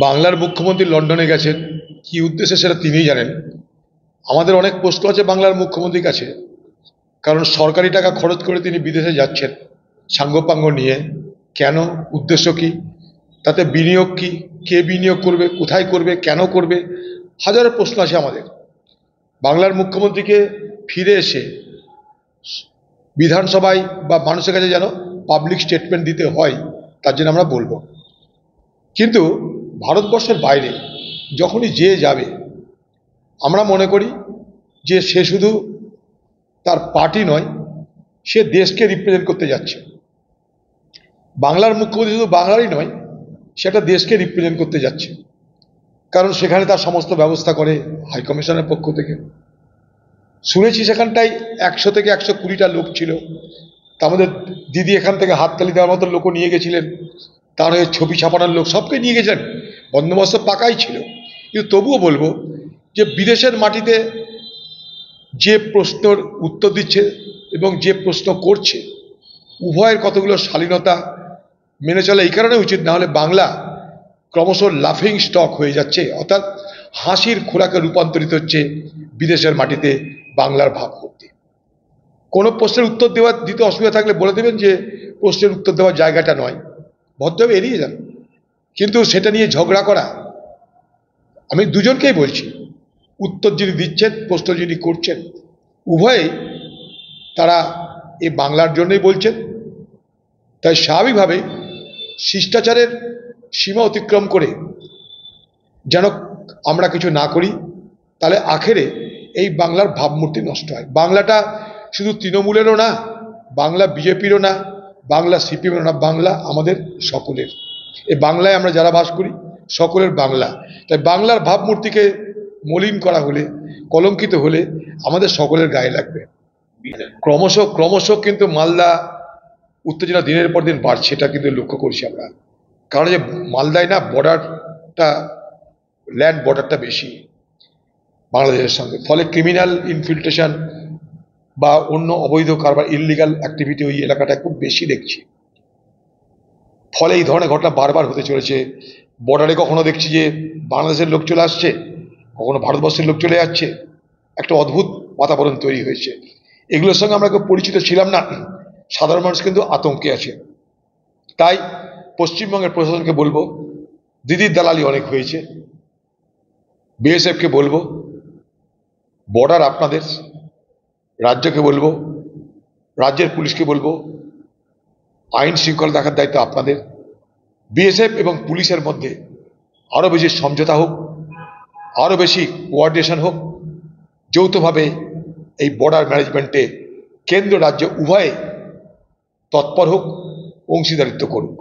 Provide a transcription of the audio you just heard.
বাংলার মুখ্যমন্ত্রী লন্ডনে গেছেন, কি উদ্দেশ্যে সেটা তিনিই জানেন। আমাদের অনেক প্রশ্ন আছে বাংলার মুখ্যমন্ত্রীর কাছে, কারণ সরকারি টাকা খরচ করে তিনি বিদেশে যাচ্ছেন সাঙ্গপাঙ্গ নিয়ে। কেন? উদ্দেশ্য কি? তাতে বিনিয়োগ কি? কে বিনিয়োগ করবে? কোথায় করবে? কেন করবে? হাজারো প্রশ্ন আছে আমাদের। বাংলার মুখ্যমন্ত্রীকে ফিরে এসে বিধানসভায় বা মানুষের কাছে যেন পাবলিক স্টেটমেন্ট দিতে হয়, তার জন্য আমরা বলবো। কিন্তু ভারতবর্ষের বাইরে যখনই যে যাবে, আমরা মনে করি যে সে শুধু তার পার্টি নয়, সে দেশকে রিপ্রেজেন্ট করতে যাচ্ছে। বাংলার মুখ্যমন্ত্রী শুধু বাংলারই নয়, সেটা দেশকে রিপ্রেজেন্ট করতে যাচ্ছে, কারণ সেখানে তার সমস্ত ব্যবস্থা করে হাইকমিশনের পক্ষ থেকে। শুনেছি সেখানটায় 100 থেকে 120টা লোক ছিল। তার মধ্যে দিদি এখান থেকে হাততালি দেওয়ার মতো লোকও নিয়ে গেছিলেন, তার হয়ে ছবি ছাপানোর লোক, সবকে নিয়ে গেছেন। বন্দোবস্ত পাকাই ছিল। কিন্তু তবুও বলবো যে বিদেশের মাটিতে যে প্রশ্নের উত্তর দিচ্ছে এবং যে প্রশ্ন করছে, উভয়ের কতগুলো শালীনতা মেনে চলা এই কারণে উচিত, না হলে বাংলা ক্রমশ লাফিং স্টক হয়ে যাচ্ছে, অর্থাৎ হাসির খোরাকে রূপান্তরিত হচ্ছে বিদেশের মাটিতে বাংলার ভাবমূর্তি। কোনো প্রশ্নের উত্তর দিতে অসুবিধা থাকলে বলে দেবেন যে প্রশ্নের উত্তর দেওয়ার জায়গাটা নয়, ভদ্রভাবে এড়িয়ে যান। কিন্তু সেটা নিয়ে ঝগড়া করা, আমি দুজনকেই বলছি, উত্তর যিনি দিচ্ছেন, প্রশ্ন যিনি করছেন, উভয়েই তারা এই বাংলার জন্যই বলছেন। তাই স্বাভাবিকভাবে শিষ্টাচারের সীমা অতিক্রম করে যেন আমরা কিছু না করি, তাহলে আখেরে এই বাংলার ভাবমূর্তি নষ্ট হয়। বাংলাটা শুধু তৃণমূলেরও না, বাংলা বিজেপিরও না, বাংলা সিপিএমেরও না, বাংলা আমাদের সকলের। এই বাংলায় আমরা যারা বাস করি সকলের বাংলা। তাই বাংলার ভাবমূর্তিকে মলিন করা হলে, কলঙ্কিত হলে আমাদের সকলের গায়ে লাগবে। ক্রমশ কিন্তু মালদা উত্তেজনা দিনের পর দিন বাড়ছে, এটা কিন্তু লক্ষ্য করছি আমরা। কারণ যে মালদায় না বর্ডারটা, ল্যান্ড বর্ডারটা বেশি বাংলাদেশের সঙ্গে, ফলে ক্রিমিনাল ইনফিল্ট্রেশন বা অন্য অবৈধ কারবার, ইললিগাল অ্যাক্টিভিটি ওই এলাকাটা খুব বেশি দেখছি। ফলে এই ধরনের ঘটনা বারবার হতে চলেছে। বর্ডারে কখনো দেখছি যে বাংলাদেশের লোক চলে আসছে, কখনো ভারতবর্ষের লোক চলে যাচ্ছে, একটা অদ্ভুত বাতাবরণ তৈরি হয়েছে। এগুলোর সঙ্গে আমরা কেউ পরিচিত ছিলাম না, সাধারণ মানুষ কিন্তু আতঙ্কে আছে। তাই পশ্চিমবঙ্গের প্রশাসনকে বলবো, দিদির দালালি অনেক হয়েছে। বিএসএফকে বলবো, বর্ডার আপনাদের। রাজ্যকে বলবো, রাজ্যের পুলিশকে বলবো, আইন শৃঙ্খলা দেখার দায়িত্ব আপনাদের। বিএসএফ এবং পুলিশের মধ্যে আরও বেশি সমঝোতা হোক, আরও বেশি কোঅর্ডিনেশন হোক, যৌথভাবে এই বর্ডার ম্যানেজমেন্টে কেন্দ্র রাজ্য উভয়ে তৎপর হোক, অংশীদারিত্ব করুক।